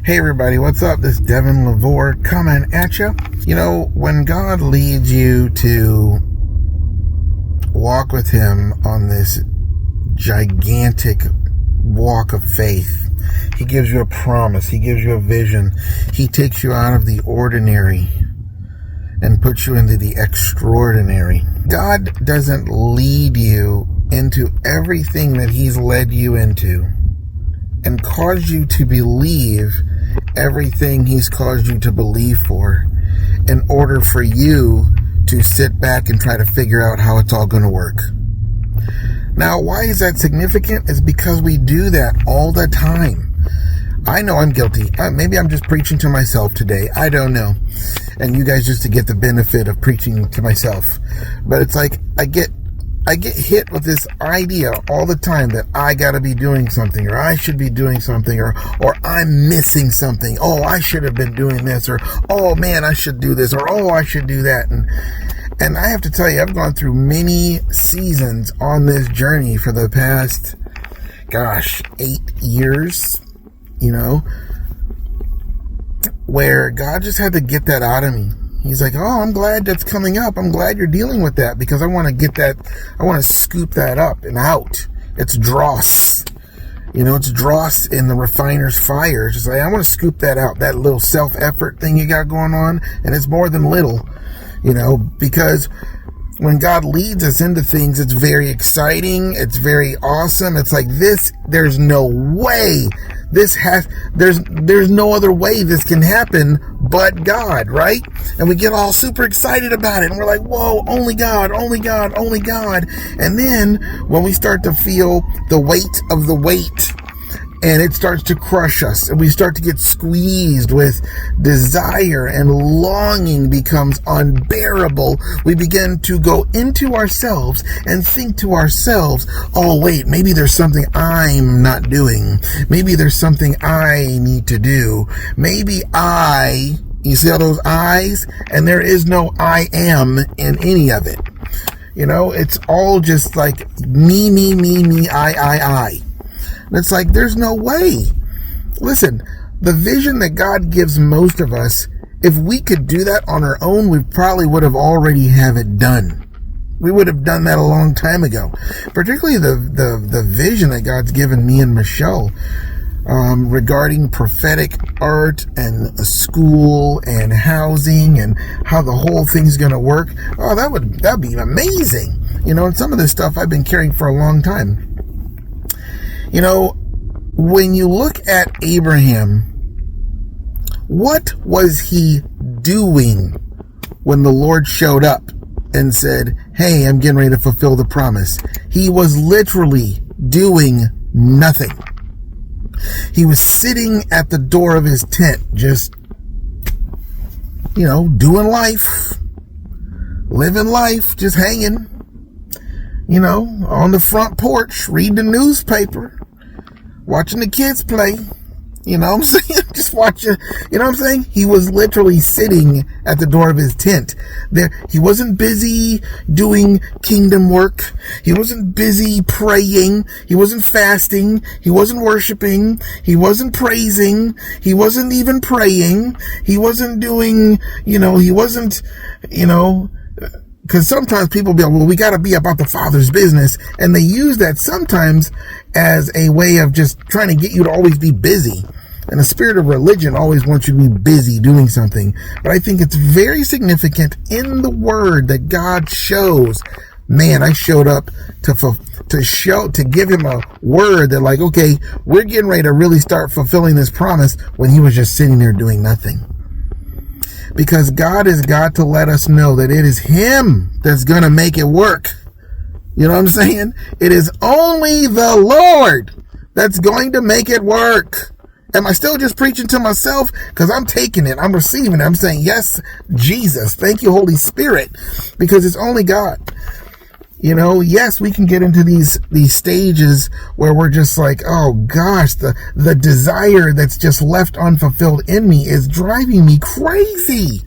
Hey everybody, what's up? This is Devin, LaVore coming at you. You know, when God leads you to walk with Him on this gigantic walk of faith, He gives you a promise, He gives you a vision, He takes you out of the ordinary and puts you into the extraordinary. God doesn't lead you into everything that He's led you into and cause you to believe everything He's caused you to believe for in order for you to sit back and try to figure out how it's all going to work. Now, why is that significant? It's because we do that all the time. I know I'm guilty. Maybe I'm just preaching to myself today. I don't know. And you guys just to get the benefit of preaching to myself. But it's like I get hit with this idea all the time that I gotta be doing something, or I should be doing something, or I'm missing something. Oh, I should have been doing this, or oh man, I should do this, or oh, I should do that. And I have to tell you, I've gone through many seasons on this journey for the past, 8 years, where God just had to get that out of me. He's like, oh, I'm glad that's coming up. I'm glad you're dealing with that because I want to get that. I want to scoop that up and out. It's dross. It's dross in the refiner's fire. It's just like, I want to scoop that out. That little self-effort thing you got going on. And it's more than little, because when God leads us into things, it's very exciting. It's very awesome. It's like this, there's no way there's no other way this can happen but God, right? And we get all super excited about it. And we're like, whoa, only God, only God, only God. And then when we start to feel the weight of the weight, and it starts to crush us, and we start to get squeezed with desire, and longing becomes unbearable, we begin to go into ourselves and think to ourselves, oh wait, maybe there's something I'm not doing. Maybe there's something I need to do. Maybe you see all those I's? And there is no I am in any of it. It's all just like me, I. And it's like, there's no way. Listen, the vision that God gives most of us, if we could do that on our own, we probably would have already have it done. We would have done that a long time ago. Particularly the vision that God's given me and Michelle regarding prophetic art and school and housing and how the whole thing's going to work. Oh, that'd be amazing. And some of this stuff I've been carrying for a long time. When you look at Abraham, what was he doing when the Lord showed up and said, hey, I'm getting ready to fulfill the promise? He was literally doing nothing. He was sitting at the door of his tent, just, doing life, living life, just hanging, on the front porch, reading the newspaper, watching the kids play, what I'm saying? Just watching, what I'm saying? He was literally sitting at the door of his tent. There, he wasn't busy doing kingdom work. He wasn't busy praying. He wasn't fasting. He wasn't worshiping. He wasn't praising. He wasn't even praying. He wasn't doing, he wasn't, because sometimes people be like, well, we got to be about the Father's business. And they use that sometimes as a way of just trying to get you to always be busy. And the spirit of religion always wants you to be busy doing something. But I think it's very significant in the word that God shows, man, I showed up to give him a word that like, okay, we're getting ready to really start fulfilling this promise, when he was just sitting there doing nothing. Because God has got to let us know that it is him that's going to make it work. You know what I'm saying? It is only the Lord that's going to make it work. Am I still just preaching to myself? Because I'm taking it. I'm receiving it. I'm saying, yes, Jesus. Thank you, Holy Spirit. Because it's only God. Yes, we can get into these stages where we're just like, oh gosh, the desire that's just left unfulfilled in me is driving me crazy.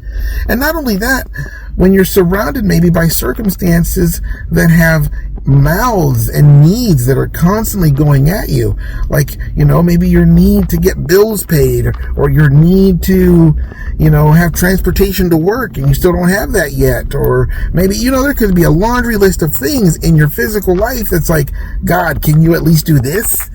And not only that, when you're surrounded maybe by circumstances that have mouths and needs that are constantly going at you. Like, maybe your need to get bills paid, or your need to, have transportation to work and you still don't have that yet. Or maybe, there could be a laundry list of things in your physical life that's like, God, can you at least do this?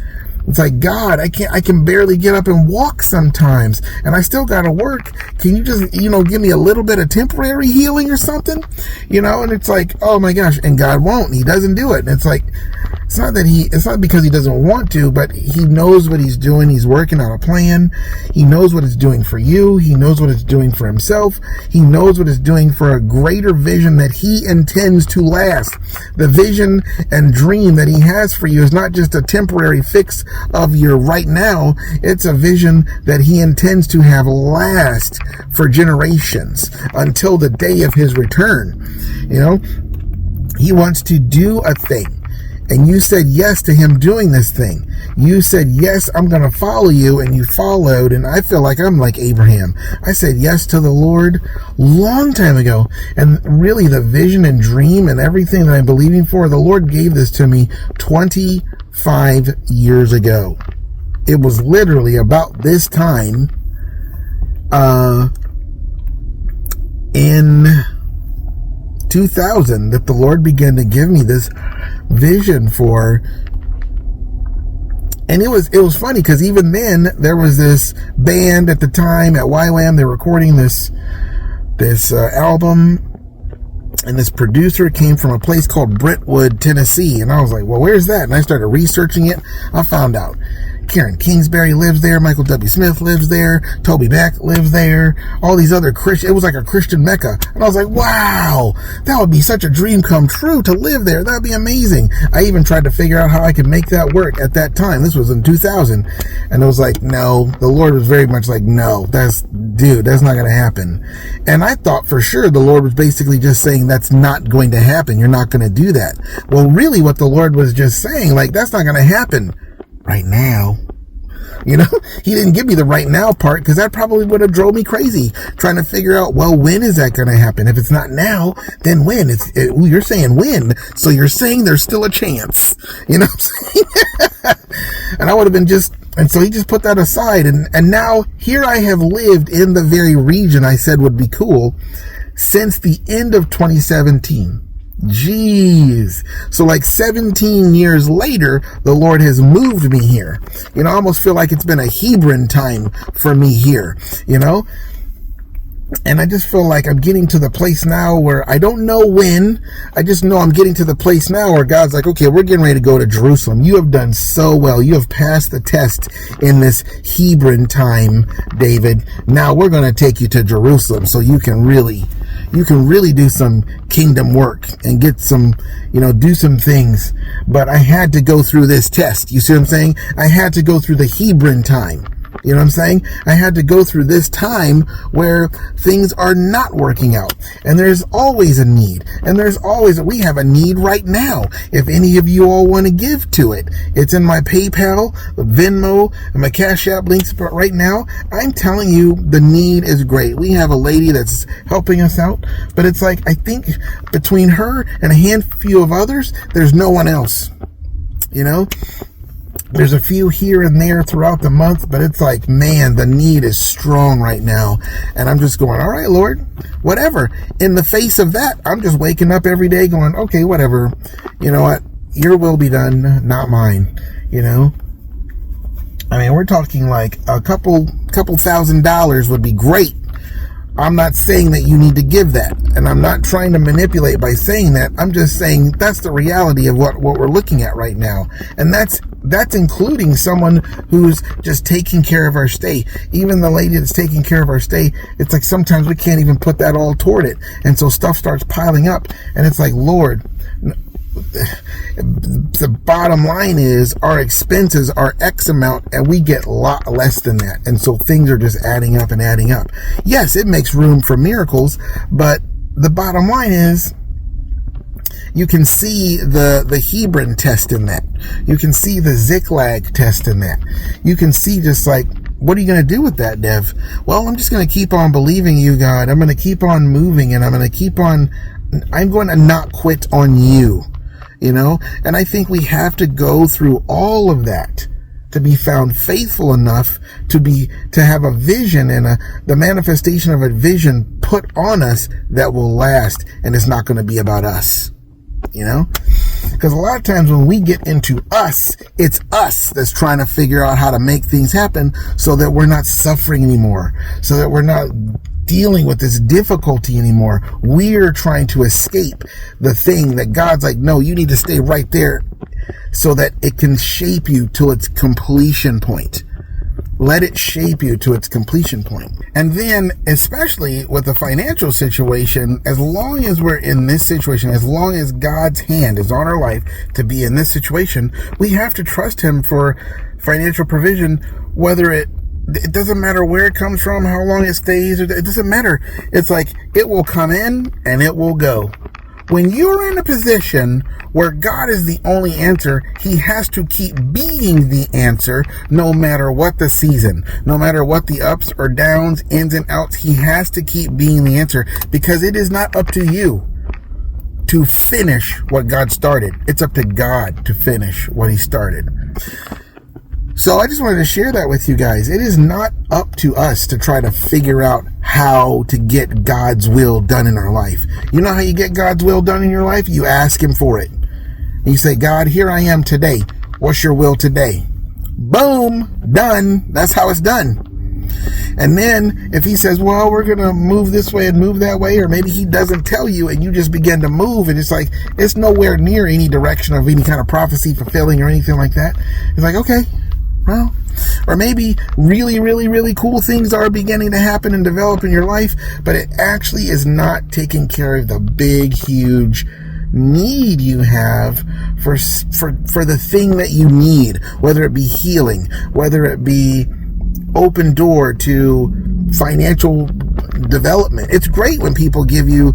It's like, God, I can barely get up and walk sometimes, and I still gotta work. Can you just, give me a little bit of temporary healing or something? And it's like, oh my gosh, and God won't. He doesn't do it. And it's like, it's not because he doesn't want to, but he knows what he's doing. He's working on a plan. He knows what it's doing for you. He knows what it's doing for himself. He knows what it's doing for a greater vision that he intends to last. The vision and dream that he has for you is not just a temporary fix of your right now. It's a vision that he intends to have last for generations until the day of his return. He wants to do a thing, and you said yes to him doing this thing. You said, yes, I'm going to follow you, and you followed. And I feel like I'm like Abraham. I said yes to the Lord long time ago. And really, the vision and dream and everything that I'm believing for, the Lord gave this to me 25 years ago. It was literally about this time in 2000 that the Lord began to give me this vision for. And it was funny, because even then there was this band at the time at YWAM. They were recording this album, and this producer came from a place called Brentwood, Tennessee. And I was like, well, where's that? And I started researching it. I found out Karen Kingsbury lives there. Michael W. Smith lives there. Toby Beck lives there. All these other Christian. It was like a Christian Mecca. And I was like, wow, that would be such a dream come true to live there. That would be amazing. I even tried to figure out how I could make that work at that time. This was in 2000. And it was like, no, the Lord was very much like, no, that's not going to happen. And I thought for sure the Lord was basically just saying, that's not going to happen. You're not going to do that. Well, really what the Lord was just saying, like, that's not going to happen right now. He didn't give me the right now part, because that probably would have drove me crazy trying to figure out, well, when is that going to happen? If it's not now, then when? You're saying when, so you're saying there's still a chance. You know what I'm saying? And I would have been and so he just put that aside. And now here I have lived in the very region I said would be cool since the end of 2017. Jeez. So like 17 years later, the Lord has moved me here. I almost feel like it's been a Hebron time for me here, And I just feel like I'm getting to the place now where I don't know when. I just know I'm getting to the place now where God's like, okay, we're getting ready to go to Jerusalem. You have done so well. You have passed the test in this Hebron time, David. Now we're going to take you to Jerusalem so you can really do some kingdom work and get some, do some things. But I had to go through this test. You see what I'm saying? I had to go through the Hebron time. You know what I'm saying? I had to go through this time where things are not working out. And there's always a need. And we have a need right now. If any of you all want to give to it, it's in my PayPal, Venmo, and my Cash App links. But right now, I'm telling you, the need is great. We have a lady that's helping us out. But it's like, I think between her and a handful of others, there's no one else. There's a few here and there throughout the month, but it's like, man, the need is strong right now. And I'm just going, all right, Lord, whatever. In the face of that, I'm just waking up every day going, okay, whatever. You know what? Your will be done, not mine. I mean, we're talking like a couple $1,000s would be great. I'm not saying that you need to give that, and I'm not trying to manipulate by saying that. I'm just saying that's the reality of what we're looking at right now. And that's including someone who's just taking care of our stay. Even the lady that's taking care of our stay, it's like sometimes we can't even put that all toward it. And so stuff starts piling up, and it's like, Lord, the bottom line is our expenses are X amount and we get a lot less than that. And so things are just adding up and adding up. Yes, it makes room for miracles, but the bottom line is you can see the Hebron test in that. You can see the Ziklag test in that. You can see just like, what are you going to do with that, Dev? Well, I'm just going to keep on believing you, God. I'm going to keep on moving, and I'm going to not quit on you. And I think we have to go through all of that to be found faithful enough to have a vision and the manifestation of a vision put on us that will last, and it's not going to be about us, because a lot of times when we get into us, it's us that's trying to figure out how to make things happen so that we're not suffering anymore, so that we're not dealing with this difficulty anymore. We're trying to escape the thing that God's like, no, you need to stay right there so that it can shape you to its completion point. Let it shape you to its completion point. And then, especially with the financial situation, as long as we're in this situation, as long as God's hand is on our life to be in this situation, we have to trust Him for financial provision, whether it doesn't matter where it comes from, how long it stays, it doesn't matter. It's like, it will come in and it will go. When you're in a position where God is the only answer, He has to keep being the answer no matter what the season, no matter what the ups or downs, ins and outs. He has to keep being the answer, because it is not up to you to finish what God started. It's up to God to finish what He started. So I just wanted to share that with you guys. It is not up to us to try to figure out how to get God's will done in our life. You know how you get God's will done in your life? You ask Him for it. You say, God, here I am today. What's your will today? Boom, done. That's how it's done. And then if He says, well, we're going to move this way and move that way, or maybe He doesn't tell you and you just begin to move, and it's like, it's nowhere near any direction of any kind of prophecy fulfilling or anything like that. It's like, okay. Well, or maybe really, really, really cool things are beginning to happen and develop in your life, but it actually is not taking care of the big, huge need you have for the thing that you need, whether it be healing, whether it be open door to financial development. It's great when people give you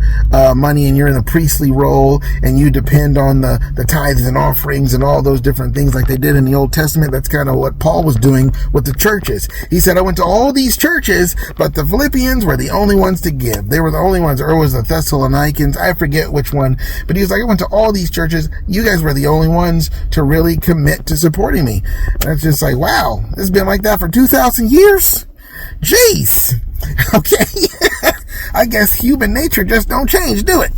money and you're in the priestly role and you depend on the tithes and offerings and all those different things like they did in the Old Testament. That's kind of what Paul was doing with the churches. He said, I went to all these churches, but the Philippians were the only ones to give. They were the only ones, or it was the Thessalonians, I forget which one, but he was like, I went to all these churches. You guys were the only ones to really commit to supporting me. And it's just like, wow, it's been like that for 2,000 years? Jeez. Okay. I guess human nature just don't change, do it?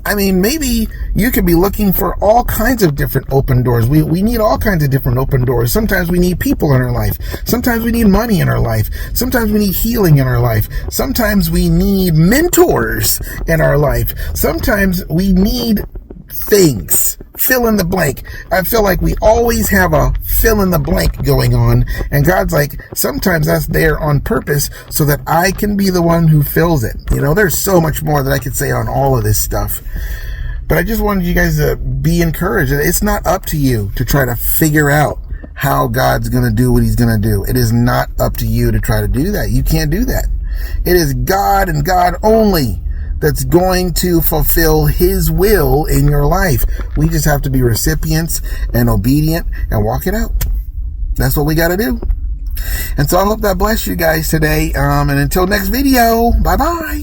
I mean, maybe you could be looking for all kinds of different open doors. We need all kinds of different open doors. Sometimes we need people in our life. Sometimes we need money in our life. Sometimes we need healing in our life. Sometimes we need mentors in our life. Sometimes we need things. Fill in the blank. I feel like we always have a fill in the blank going on, and God's like, sometimes that's there on purpose so that I can be the one who fills it. There's so much more that I could say on all of this stuff, but I just wanted you guys to be encouraged. It's not up to you to try to figure out how God's going to do what He's going to do. It is not up to you to try to do that. You can't do that. It is God and God only that's going to fulfill His will in your life. We just have to be recipients and obedient and walk it out. That's what we got to do. And so I hope that blessed you guys today. And until next video, bye-bye.